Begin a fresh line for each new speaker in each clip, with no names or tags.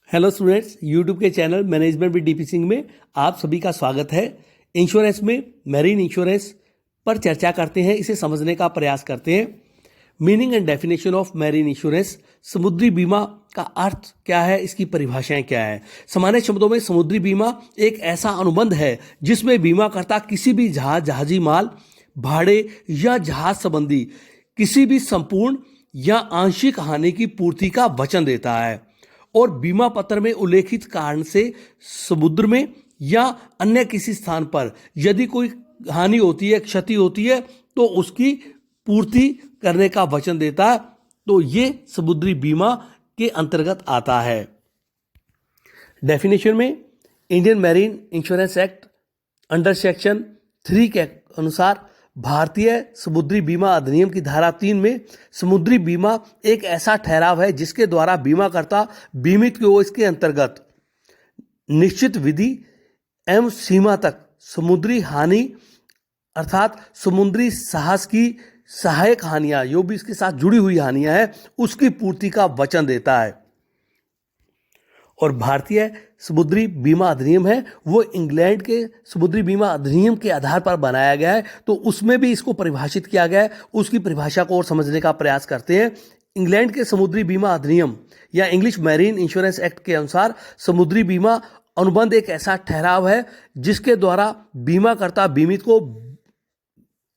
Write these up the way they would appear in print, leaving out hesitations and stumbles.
Hello students, YouTube के channel management with DP Singh में आप सभी का स्वागत है। इंश्योरेंस में मैरीन इंश्योरेंस पर चर्चा करते हैं, इसे समझने का प्रयास करते हैं। Meaning and definition of marine insurance, समुद्री बीमा का अर्थ क्या है, इसकी परिभाषाएं क्या है। सामान्य शब्दों में समुद्री बीमा एक ऐसा अनुबंध है जिसमें बीमाकर्ता किसी भी जहाजी माल, भाड़े या जहाज संबंधी किसी भी संपूर्ण या आंशिक हानि की पूर्ति का वचन देता है और बीमा पत्र में उल्लेखित कारण से समुद्र में या अन्य किसी स्थान पर यदि कोई हानि होती है, क्षति होती है, तो उसकी पूर्ति करने का वचन देता है। तो ये समुद्री बीमा के अंतर्गत आता है। डेफिनेशन में Indian marine insurance act under section 3 के अनुसार भारतीय समुद्री बीमा अधिनियम की धारा 3 में समुद्री बीमा एक ऐसा ठहराव है जिसके द्वारा बीमाकर्ता बीमित को इसके अंतर्गत निश्चित विधि एवं सीमा तक समुद्री हानि अर्थात समुद्री साहस की सहायक हानियां जो भी इसके साथ जुड़ी हुई हानियां हैं उसकी पूर्ति का वचन देता है। और भारतीय समुद्री बीमा अधिनियम है वो इंग्लैंड के समुद्री बीमा अधिनियम के आधार पर बनाया गया है, तो उसमें भी इसको परिभाषित किया गया है। उसकी परिभाषा को और समझने का प्रयास करते हैं। इंग्लैंड के समुद्री बीमा अधिनियम या इंग्लिश मैरीन इंश्योरेंस एक्ट के अनुसार समुद्री बीमा अनुबंध एक ऐसा ठहराव है जिसके द्वारा बीमाकर्ता बीमित को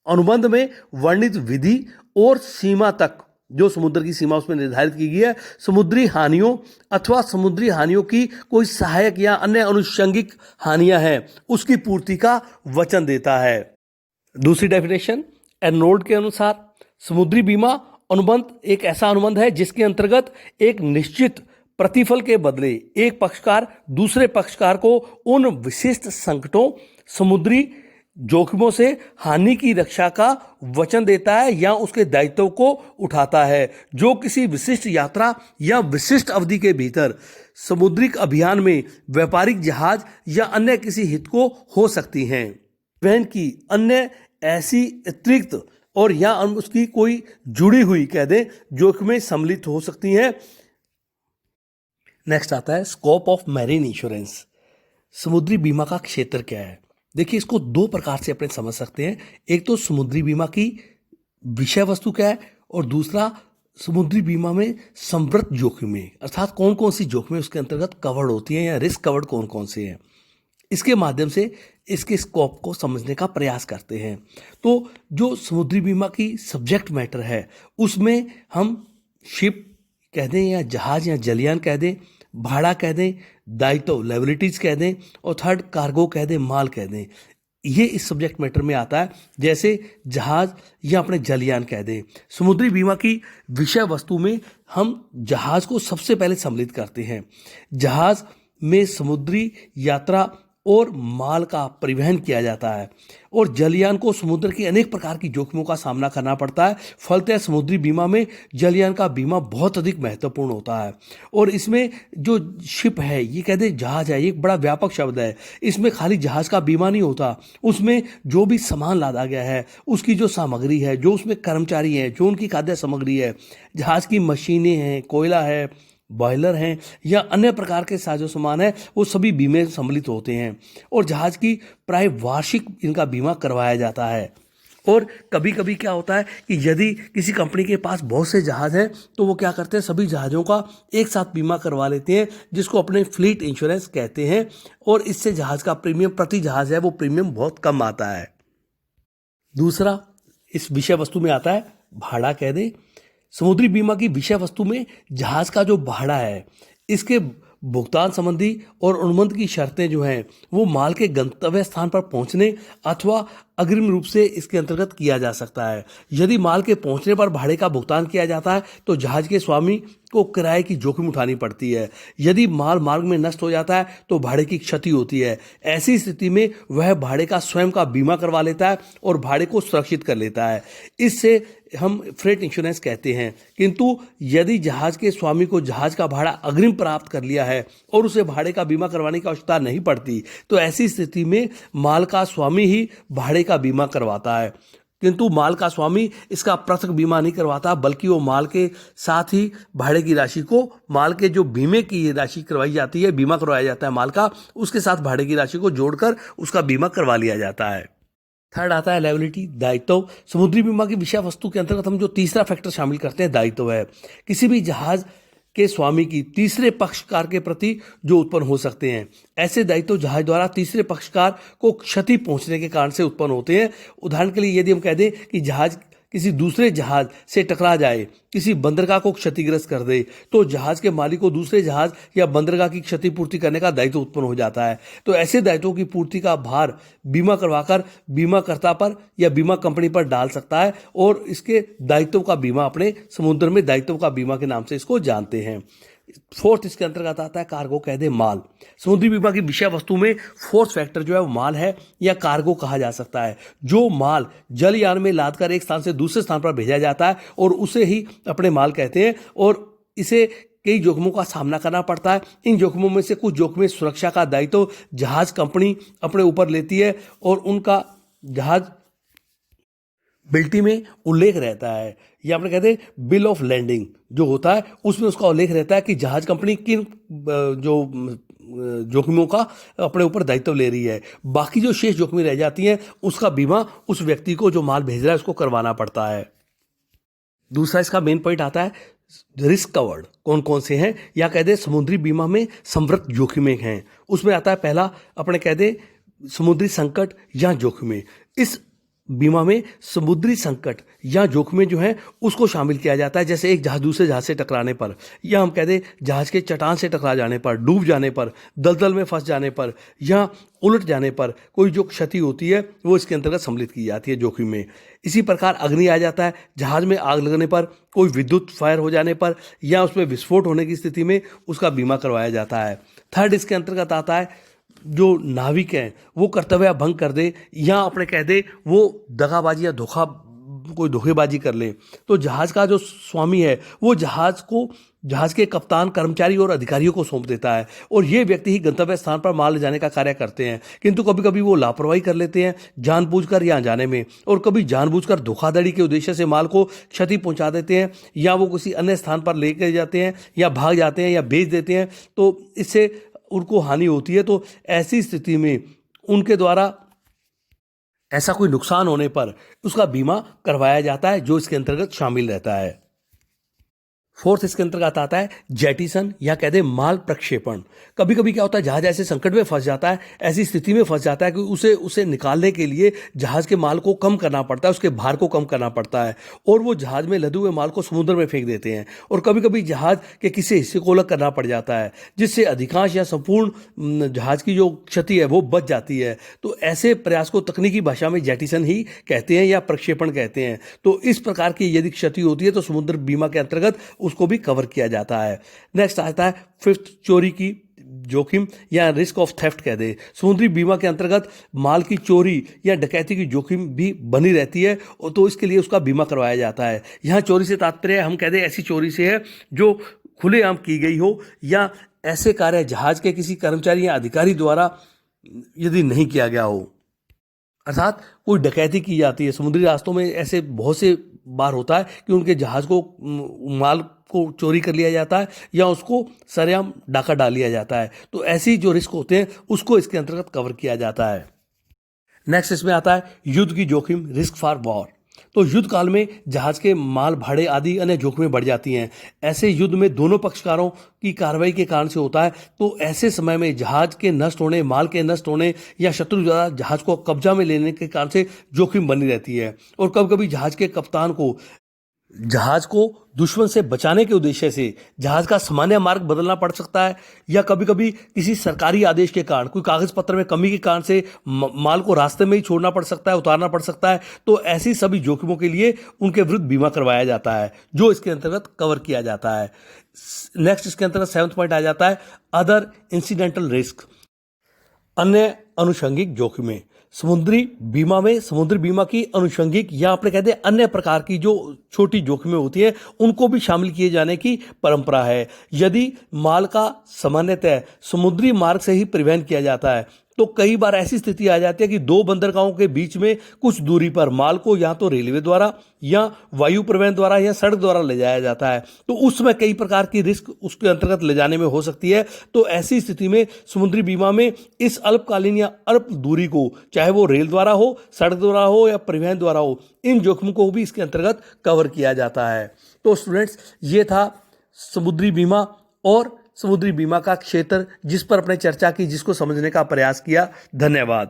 अनुबंध में वर्णित विधि और सीमा तक, जो समुद्र की सीमा उसमें निर्धारित की गई है, समुद्री हानियों अथवा समुद्री हानियों की कोई सहायक या अन्य अनुषंगिक हानियां हैं उसकी पूर्ति का वचन देता है। दूसरी डेफिनेशन एनरोल्ड के अनुसार समुद्री बीमा अनुबंध एक ऐसा अनुबंध है जिसके अंतर्गत एक निश्चित प्रतिफल के बदले एक पक्षकार दूसरे पक्षकार को उन विशिष्ट संकटों, समुद्री जोखिमों से हानि की रक्षा का वचन देता है या उसके दायित्व को उठाता है जो किसी विशिष्ट यात्रा या विशिष्ट अवधि के भीतर समुद्रिक अभियान में व्यापारिक जहाज या अन्य किसी हित को हो सकती हैं। वहन की अन्य ऐसी अतिरिक्त और या उसकी कोई जुड़ी हुई कह दें जोखिमें सम्मिलित हो सकती हैं। नेक्स्ट आता है स्कोप ऑफ मैरीन इंश्योरेंस। समुद्री बीमा का क्षेत्र क्या है? देखिए, इसको दो प्रकार से अपने समझ सकते हैं। एक तो समुद्री बीमा की विषय वस्तु क्या है और दूसरा समुद्री बीमा में संवृत जोखिमें अर्थात कौन कौन सी जोखिमें उसके अंतर्गत कवर्ड होती हैं या रिस्क कवर्ड कौन कौन से हैं। इसके माध्यम से इसके स्कोप को समझने का प्रयास करते हैं। तो जो समुद्री बीमा की सब्जेक्ट मैटर है उसमें हम शिप कह दें या जहाज या जलयान कह दें, भाड़ा कह दें, दायित्व लायबिलिटीज कह दें और थर्ड कार्गो कह दें, माल कह दें। ये इस सब्जेक्ट मैटर में आता है। जैसे जहाज या अपने जलयान कह दें। समुद्री बीमा की विषय वस्तु में हम जहाज को सबसे पहले सम्मिलित करते हैं। जहाज में समुद्री यात्रा और माल का परिवहन किया जाता है और जलयान को समुद्र की अनेक प्रकार की जोखिमों का सामना करना पड़ता है। फलतः समुद्री बीमा में जलयान का बीमा बहुत अधिक महत्वपूर्ण होता है। और इसमें जो शिप है, ये कहते हैं जहाज है, ये एक बड़ा व्यापक शब्द है। इसमें खाली जहाज का बीमा नहीं होता, उसमें जो भी सामान लादा गया है, उसकी जो सामग्री है, जो उसमें कर्मचारी हैं, जो उनकी खाद्य सामग्री है, जहाज की मशीनें हैं, कोयला है, बॉयलर हैं या अन्य प्रकार के साजो सामान है, वो सभी बीमे सम्मिलित होते हैं। और जहाज की प्राय वार्षिक इनका बीमा करवाया जाता है। और कभी कभी क्या होता है कि यदि किसी कंपनी के पास बहुत से जहाज हैं तो वो क्या करते हैं, सभी जहाज़ों का एक साथ बीमा करवा लेते हैं जिसको अपने फ्लीट इंश्योरेंस कहते हैं। और इससे जहाज का प्रीमियम, प्रति जहाज है वो प्रीमियम बहुत कम आता है। दूसरा इस विषय वस्तु में आता है भाड़ा कह दें। समुद्री बीमा की विषय वस्तु में जहाज का जो भाड़ा है, इसके भुगतान संबंधी और अनुबंध की शर्तें जो हैं वो माल के गंतव्य स्थान पर पहुंचने अथवा अग्रिम रूप से इसके अंतर्गत किया जा सकता है। यदि माल के पहुंचने पर भाड़े का भुगतान किया जाता है तो जहाज के स्वामी को किराए की जोखिम उठानी पड़ती है। यदि माल मार्ग में नष्ट हो जाता है तो भाड़े की क्षति होती है। ऐसी स्थिति में वह भाड़े का स्वयं का बीमा करवा लेता है और भाड़े को सुरक्षित कर लेता है। इससे हम फ्रेट इंश्योरेंस कहते हैं। किंतु यदि जहाज के स्वामी को जहाज का भाड़ा अग्रिम प्राप्त कर लिया है और उसे भाड़े का बीमा करवाने की आवश्यकता नहीं पड़ती तो ऐसी स्थिति में माल का स्वामी ही भाड़े का बीमा करवाता है। किंतु माल का स्वामी इसका पृथक बीमा नहीं करवाता, बल्कि वो माल के साथ ही भाड़े की राशि को, माल के जो बीमे की राशि करवाई जाती है, बीमा करवाया जाता है माल का, उसके साथ भाड़े की राशि को जोड़कर उसका बीमा करवा लिया जाता है। थर्ड आता है लायबिलिटी, दायित्व। समुद्री बीमा की विषय वस्तु के अंतर्गत हम जो तीसरा फैक्टर शामिल करते हैं दायित्व है। किसी भी जहाज के स्वामी की तीसरे पक्षकार के प्रति जो उत्पन्न हो सकते हैं, ऐसे दायित्व जहाज द्वारा तीसरे पक्षकार को क्षति पहुंचने के कारण से उत्पन्न होते हैं। उदाहरण के लिए यदि हम कह दें कि जहाज किसी दूसरे जहाज से टकरा जाए, किसी बंदरगाह को क्षतिग्रस्त कर दे, तो जहाज के मालिक को दूसरे जहाज या बंदरगाह की क्षतिपूर्ति करने का दायित्व उत्पन्न हो जाता है। तो ऐसे दायित्वों की पूर्ति का भार बीमा करवाकर बीमाकर्ता पर या बीमा कंपनी पर डाल सकता है, और इसके दायित्व का बीमा अपने समुद्र में दायित्व का बीमा के नाम से इसको जानते हैं। फोर्थ इसके अंतर्गत आता है कार्गो, कह दे माल। समुद्री बीमा की विषय वस्तु में फोर्थ फैक्टर जो है वो माल है या कार्गो कहा जा सकता है। जो माल जलयान में लादकर एक स्थान से दूसरे स्थान पर भेजा जाता है और उसे ही अपने माल कहते हैं, और इसे कई जोखिमों का सामना करना पड़ता है। इन जोखिमों में से कुछ जोखिमें सुरक्षा का दायित्व जहाज कंपनी अपने ऊपर लेती है, और उनका जहाज बिल्टी में उल्लेख रहता है, या अपने कहते हैं बिल ऑफ लैंडिंग जो होता है उसमें उसका उल्लेख रहता है कि जहाज कंपनी किन जो जोखिमों का अपने ऊपर दायित्व ले रही है। बाकी जो शेष जोखिमें रह जाती हैं उसका बीमा उस व्यक्ति को जो माल भेज रहा है उसको करवाना पड़ता है। दूसरा इसका मेन पॉइंट आता है रिस्क कवर्ड, कौन कौन से हैं, या कह दे समुद्री बीमा में संवृत जोखिमें हैं। उसमें आता है पहला अपने कह दे समुद्री संकट या जोखिमें। इस बीमा में समुद्री संकट या जोखिमें जो हैं उसको शामिल किया जाता है, जैसे एक जहाज दूसरे जहाज से टकराने पर, या हम कह दें जहाज के चट्टान से टकरा जाने पर, डूब जाने पर, दलदल में फंस जाने पर, या उलट जाने पर कोई जो क्षति होती है वो इसके अंतर्गत सम्मिलित की जाती है जोखिम में। इसी प्रकार अग्नि आ जाता है, जहाज में आग लगने पर, कोई विद्युत फायर हो जाने पर, या उसमें विस्फोट होने की स्थिति में उसका बीमा करवाया जाता है। थर्ड इसके अंतर्गत आता है जो नाविक हैं वो कर्तव्य भंग कर दे, या अपने कह दे वो दगाबाजी या कोई धोखेबाजी कर ले, तो जहाज का जो स्वामी है वो जहाज को जहाज के कप्तान, कर्मचारी और अधिकारियों को सौंप देता है, और ये व्यक्ति ही गंतव्य स्थान पर माल ले जाने का कार्य करते हैं। किंतु कभी कभी वो लापरवाही कर लेते हैं जानबूझकर यहाँ जाने में, और कभी जानबूझकर धोखाधड़ी के उद्देश्य से माल को क्षति पहुंचा देते हैं, या वो किसी अन्य स्थान पर लेकर जाते हैं, या भाग जाते हैं, या बेच देते हैं, तो इससे उनको हानि होती है। तो ऐसी स्थिति में उनके द्वारा ऐसा कोई नुकसान होने पर उसका बीमा करवाया जाता है, जो इसके अंतर्गत शामिल रहता है। फोर्थ इसके अंतर्गत आता है जेटिसन, या कहते हैं माल प्रक्षेपण। कभी कभी क्या होता है जहाज ऐसे संकट में फंस जाता है, ऐसी स्थिति में फंस जाता है कि उसे निकालने के लिए जहाज के माल को कम करना पड़ता है, उसके भार को कम करना पड़ता है, और वो जहाज में लदे हुए माल को समुद्र में फेंक देते हैं। और कभी कभी जहाज के किसी हिस्से को अलग करना पड़ जाता है, जिससे अधिकांश या संपूर्ण जहाज की जो क्षति है वो बच जाती है। तो ऐसे प्रयास को तकनीकी भाषा में जेटिसन ही कहते हैं या प्रक्षेपण कहते हैं। तो इस प्रकार की यदि क्षति होती है तो समुद्र बीमा के अंतर्गत उसको भी कवर किया जाता है। नेक्स्ट आता है फिफ्थ चोरी की जोखिम या रिस्क ऑफ थेफ्ट कह दे। समुद्री बीमा के अंतर्गत माल की चोरी या डकैती की जोखिम भी बनी रहती है, और तो इसके लिए उसका बीमा करवाया जाता है। यहाँ चोरी से तात्पर्य हम कह दें ऐसी चोरी से है जो खुलेआम की गई हो, या ऐसे कार्य जहाज के किसी कर्मचारी या अधिकारी द्वारा यदि नहीं किया गया हो, अर्थात कोई डकैती की जाती है। समुद्री रास्तों में ऐसे बहुत से बार होता है कि उनके जहाज को माल को चोरी कर लिया जाता है, या उसको सरेआम डाका डाल लिया जाता है। तो ऐसी जो रिस्क होते हैं उसको इसके अंतर्गत कवर किया जाता है। नेक्स्ट इसमें आता है युद्ध की जोखिम, रिस्क फॉर वॉर। तो युद्ध काल में जहाज के माल भाड़े आदि अन्य जोखिमें बढ़ जाती हैं। ऐसे युद्ध में दोनों पक्षकारों की कार्रवाई के कारण से होता है। तो ऐसे समय में जहाज के नष्ट होने, माल के नष्ट होने, या शत्रु द्वारा जहाज को कब्जा में लेने के कारण से जोखिम बनी रहती है। और कभी कभी जहाज के कप्तान को जहाज को दुश्मन से बचाने के उद्देश्य से जहाज का सामान्य मार्ग बदलना पड़ सकता है, या कभी कभी किसी सरकारी आदेश के कारण, कोई कागज पत्र में कमी के कारण से माल को रास्ते में ही छोड़ना पड़ सकता है, उतारना पड़ सकता है। तो ऐसी सभी जोखिमों के लिए उनके विरुद्ध बीमा करवाया जाता है, जो इसके अंतर्गत कवर किया जाता है। नेक्स्ट इसके अंतर्गत सेवंथ पॉइंट आ जाता है अदर इंसिडेंटल रिस्क, अन्य अनुषंगिक जोखिमें। समुद्री बीमा में समुद्री बीमा की अनुषंगिक या अपने कहते हैं अन्य प्रकार की जो छोटी जोखिमें होती हैं उनको भी शामिल किए जाने की परंपरा है। यदि माल का सामान्यतः समुद्री मार्ग से ही परिवहन किया जाता है तो कई बार ऐसी स्थिति आ जाती है कि दो बंदरगाहों के बीच में कुछ दूरी पर माल को या तो रेलवे द्वारा या वायु परिवहन द्वारा या सड़क द्वारा ले जाया जाता है, तो उसमें कई प्रकार की रिस्क उसके अंतर्गत ले जाने में हो सकती है। तो ऐसी स्थिति में समुद्री बीमा में इस अल्पकालीन या अल्प दूरी को, चाहे वो रेल द्वारा हो, सड़क द्वारा हो या परिवहन द्वारा हो, इन जोखिमों को भी इसके अंतर्गत कवर किया जाता है। तो स्टूडेंट्स, ये था समुद्री बीमा और समुद्री बीमा का क्षेत्र जिस पर अपने चर्चा की, जिसको समझने का प्रयास किया। धन्यवाद।